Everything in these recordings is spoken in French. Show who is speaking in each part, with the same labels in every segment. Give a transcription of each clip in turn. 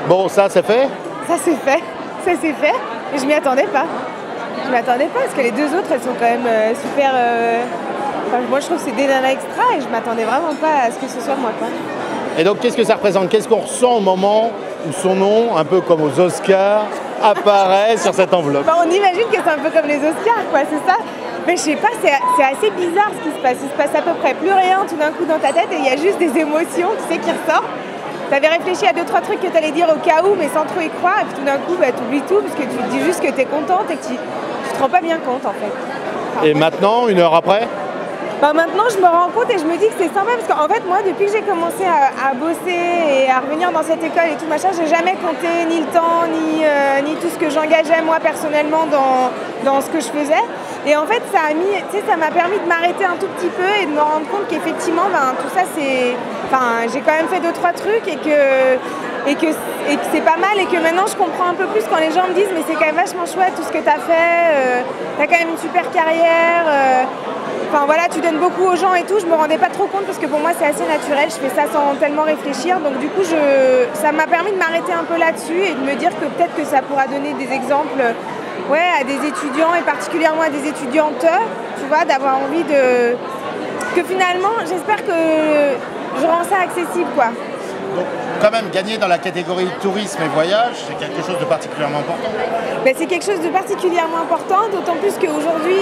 Speaker 1: Bon, ça, c'est fait?
Speaker 2: Ça c'est fait, ça c'est fait, et je m'y attendais pas. Je m'attendais pas parce que les deux autres elles sont quand même super. Enfin, moi je trouve que c'est des nanas extra et je m'attendais vraiment pas à ce que ce soit moi quoi.
Speaker 1: Et donc, qu'est-ce que ça représente? Qu'est-ce qu'on ressent au moment où son nom, un peu comme aux Oscars, apparaît sur cette enveloppe?
Speaker 2: Bah, on imagine que c'est un peu comme les Oscars quoi, c'est ça. Mais je sais pas, c'est assez bizarre ce qui se passe. Il se passe à peu près plus rien tout d'un coup dans ta tête et il y a juste des émotions, tu sais, qui ressortent. T'avais réfléchi à 2-3 trucs que t'allais dire au cas où, mais sans trop y croire, et puis tout d'un coup, bah, t'oublies tout, parce que tu te dis juste que t'es contente et que tu te rends pas bien compte, en fait. Enfin,
Speaker 1: Et maintenant, 1 heure après?
Speaker 2: bah, maintenant, je me rends compte et je me dis que c'est sympa, parce qu'en fait, moi, depuis que j'ai commencé à bosser et à revenir dans cette école et tout machin, j'ai jamais compté ni le temps, ni tout ce que j'engageais, moi, personnellement, dans ce que je faisais. Et en fait, ça m'a permis de m'arrêter un tout petit peu et de me rendre compte qu'effectivement, ben, tout ça, c'est... Enfin, j'ai quand même fait 2-3 trucs et que c'est pas mal et que maintenant, je comprends un peu plus quand les gens me disent mais c'est quand même vachement chouette tout ce que t'as fait, t'as quand même une super carrière, enfin voilà, tu donnes beaucoup aux gens et tout. Je me rendais pas trop compte parce que pour moi, c'est assez naturel, je fais ça sans tellement réfléchir. Donc du coup, ça m'a permis de m'arrêter un peu là-dessus et de me dire que peut-être que ça pourra donner des exemples à des étudiants et particulièrement à des étudiantes, tu vois, d'avoir envie que finalement, j'espère que je rends ça accessible, quoi.
Speaker 1: Donc, quand même, gagner dans la catégorie tourisme et voyage, c'est quelque chose de particulièrement important.
Speaker 2: Ben, c'est quelque chose de particulièrement important, d'autant plus qu'aujourd'hui,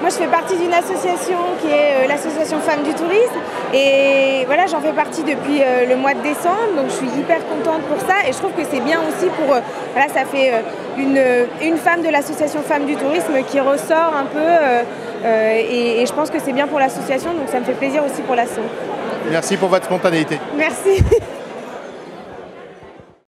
Speaker 2: moi je fais partie d'une association qui est l'association Femmes du Tourisme. Et voilà, j'en fais partie depuis le mois de décembre, donc je suis hyper contente pour ça. Et je trouve que c'est bien aussi pour... voilà, ça fait une femme de l'association Femmes du Tourisme qui ressort un peu. Et je pense que c'est bien pour l'association, donc ça me fait plaisir aussi pour l'asso.
Speaker 1: Merci pour votre spontanéité.
Speaker 2: Merci.